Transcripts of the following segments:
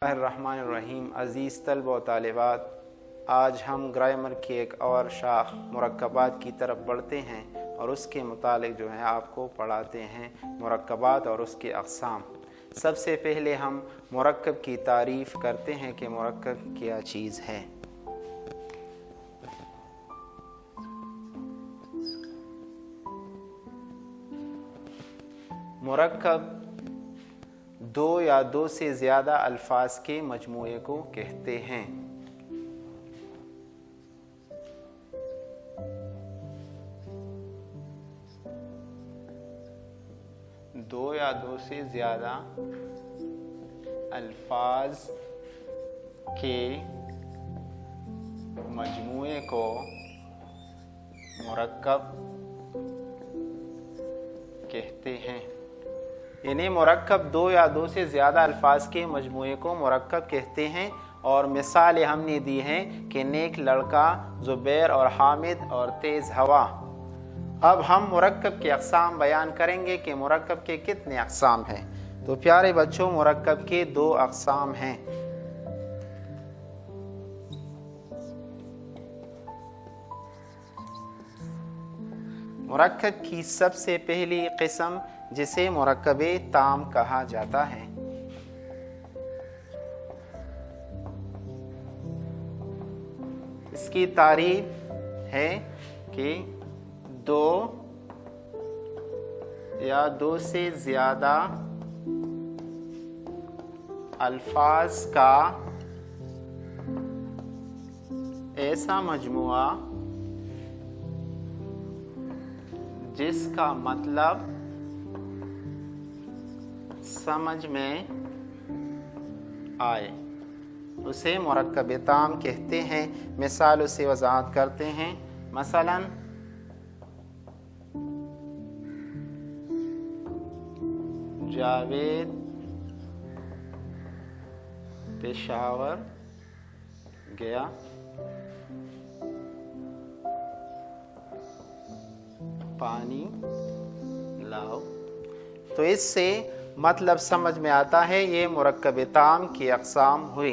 बिस्मिल्लाहिर्रहमानिर्रहीम। अज़ीज़ तलबा व तालिबात, आज हम ग्रामर की एक और शाख मुरक्कबात की तरफ बढ़ते हैं और उसके मुतालिक जो है आपको पढ़ाते हैं मुरक्कबात और उसके अक़साम। सबसे पहले हम मुरक्कब की तारीफ़ करते हैं कि मुरक्कब क्या चीज़ है। मुरक्कब दो या दो से ज़्यादा अल्फाज के मजमूए को कहते हैं। दो या दो से ज़्यादा अल्फाज के मजमूए को मुरक्कब कहते हैं। यानी मुरक्कब दो या दो से ज़्यादा अल्फाज के मजमूए को मुरक्कब कहते हैं। और मिसाल हमने दी हैं कि नेक लड़का, ज़ुबैर और हामिद और तेज़ हवा। अब हम मुरक्कब के अक़साम बयान करेंगे कि मुरक्कब के कितने अक़साम हैं। तो प्यारे बच्चों, मुरक्कब के दो अक़साम हैं। मुरक्कब की सबसे पहली किस्म जिसे मुरक्कबे ताम कहा जाता है। इसकी तारीफ है कि दो या दो से ज़्यादा अल्फाज का ऐसा मजमुआ जिसका मतलब समझ में आए, उसे मुरक्कब ताम कहते हैं। मिसाल से वज़ाहत करते हैं। मसलन जावेद पेशावर गया, पानी लाओ। तो इससे मतलब समझ में आता है ये मुरक्कब ताम की अक़साम हुई।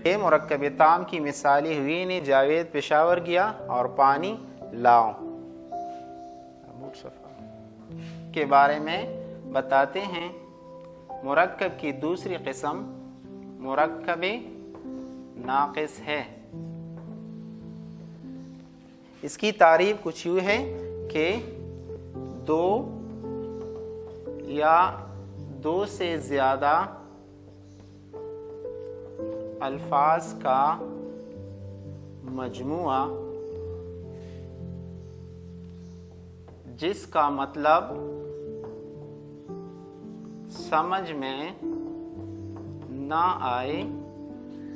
ये मुरक्कब ताम की मिसाली हुई ने जावेद पेशावर गया और पानी लाओ के बारे में बताते हैं। मुरक्कब की दूसरी किस्म मुरक्कब नाक़िस है। इसकी तारीफ कुछ यूँ है कि दो या दो से ज़्यादा अल्फाज का मजमुआ जिसका मतलब समझ में ना आए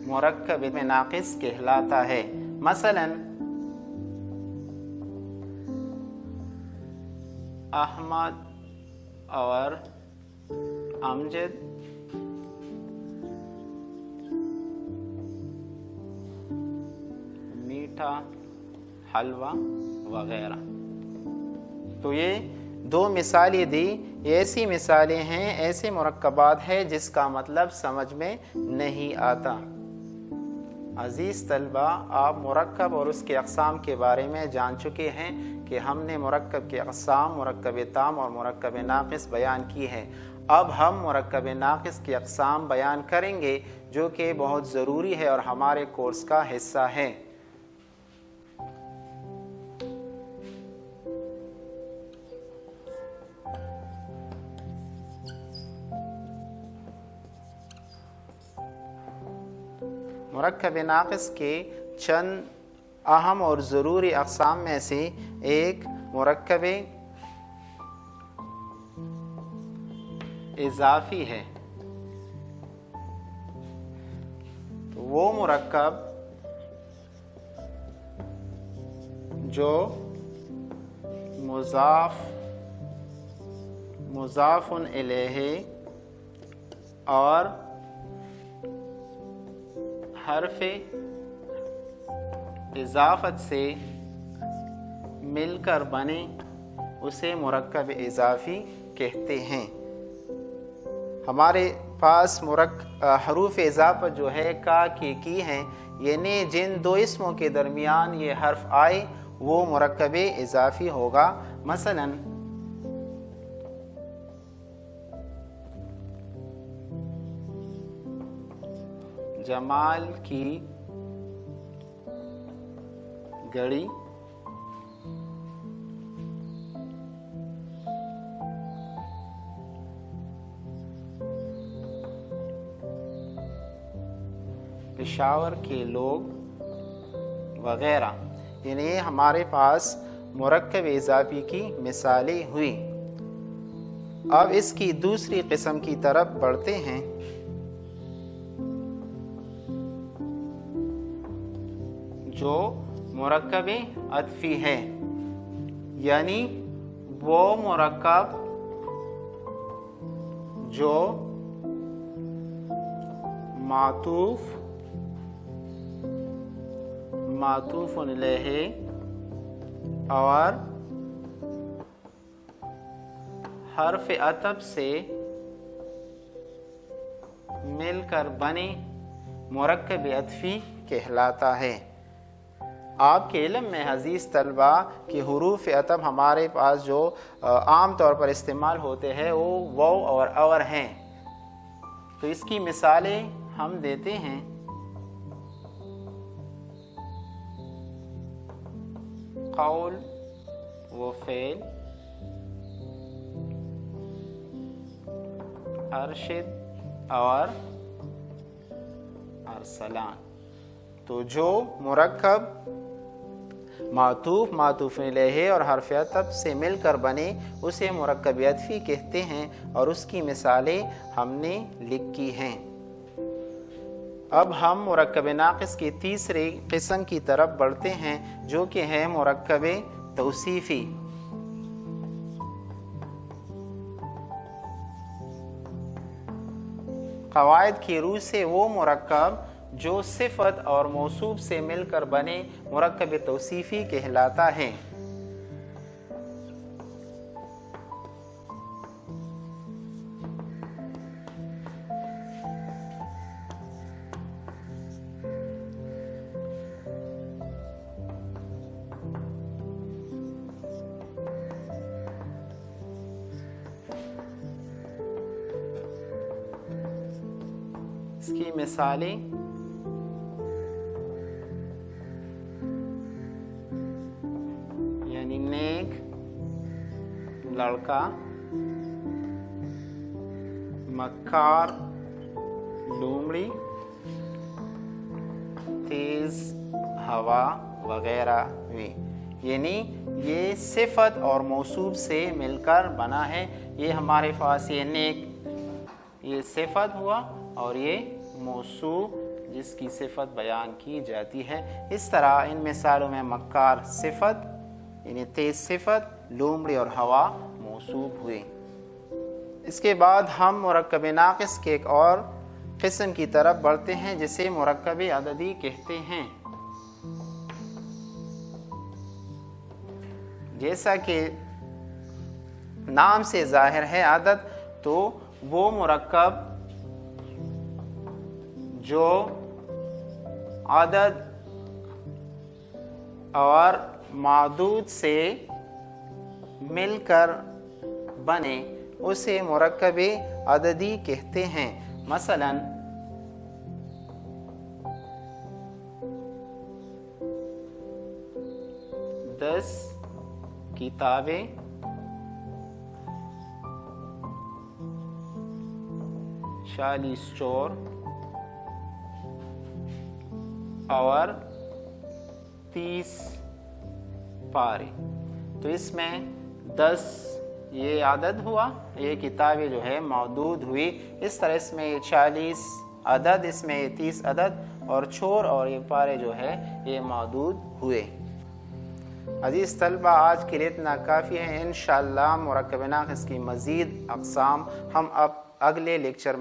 मुरक्कब में नाक़िस कहलाता है। मसलन अहमद और अमजद मीठा हलवा वगैरह। तो ये दो मिसालें दी। ये ऐसी मिसालें हैं, ऐसे मुरक्कबात हैं जिसका मतलब समझ में नहीं आता। अज़ीज़ तलबा, आप मुरक्कब और उसके अक़साम के बारे में जान चुके हैं कि हमने मुरक्कब के अक़साम मुरक्कब ताम और मुरक्कब नाक़िस बयान की है। अब हम मुरक्कब नाक़िस के अक़साम बयान करेंगे जो कि बहुत ज़रूरी है और हमारे कोर्स का हिस्सा है। मुरक्कब नाक़िस के चंद अहम और ज़रूरी अक़साम में से एक मुरक्कब इज़ाफ़ी है। तो वो मुरक्कब जो मुज़ाफ़ुन इलैहि और हर्फ़ इज़ाफ़त से मिलकर बने उसे मुरक्कब इज़ाफ़ी कहते हैं। हमारे पास हरूफ इजाफत जो है का की हैं, यानी जिन दो इसमों के दरमियान ये हर्फ आए वो मुरक्कब इजाफी होगा। मसलन जमाल की घड़ी, पेशावर के लोग वगैरह, यानी हमारे पास मुरक्कब इजाफी की मिसालें हुई। अब इसकी दूसरी किस्म की तरफ बढ़ते हैं। जो मुरक्कब अत्फी है, यानी वो मुरक्कब जो मातूफ़ुन अलैहि और हर्फ अतब से मिलकर बने मुरक्कब अत्फी कहलाता है। आपके इल्म में अज़ीज़ तलबा कि हुरूफ अतब हमारे पास जो आम तौर पर इस्तेमाल होते हैं वो वाव और अवर हैं। तो इसकी मिसालें हम देते हैं। कौल व फ़ेल, अरशिद और अरसलान। तो जो मुरक्कब मातूफ़ अलैहि और हर्फ अतब से मिलकर बने उसे मुरक्कब अत्फी कहते हैं और उसकी मिसालें हमने लिखी हैं। अब हम मुरक्कब नाक़िस की तीसरी किस्म की तरफ बढ़ते हैं, जो कि है मुरक्कब तौसीफ़ी। क़वाइद की रूह से वो मुरक्कब जो सिफ़त और मौसूफ से मिलकर बने मुरक्कब तौसीफ़ी कहलाता है। इसकी मिसालें यानी नेक लड़का, मक्कार लोमड़ी, तेज हवा वगैरह हुई। यानी ये सिफत और मौसूफ से मिलकर बना है। ये हमारे पास ये नेक, ये सिफत हुआ और ये मौसूफ जिसकी सिफत बयान की जाती है। इस तरह इन मिसालों में मक्कार सिफत यानी तेज सिफत, लोमड़ी और हवा मौसूफ हुई। इसके बाद हम मुरक्कब नाक़िस के एक और किस्म की तरफ बढ़ते हैं जिसे मुरक्कब अददी कहते हैं। जैसा कि नाम से जाहिर है अदद, तो वो मुरक्कब जो अदद और मादूद से मिलकर बने उसे मुरक्कब अददी कहते हैं। मसलन दस किताबें, चालीस चोर और 30 पारे। तो इसमें 10 ये आदद हुआ, ये किताबें जो है मौजूद हुई। इस तरह इसमें ये 40 अदद, इसमें ये 30 अदद और चोर और ये पारे जो है ये मौजूद हुए। अजीज़ तलबा, आज के लिए इतना काफ़ी है। इंशाअल्लाह मुरक्कब नाक़िस की मज़ीद अक़साम हम अब अगले लेक्चर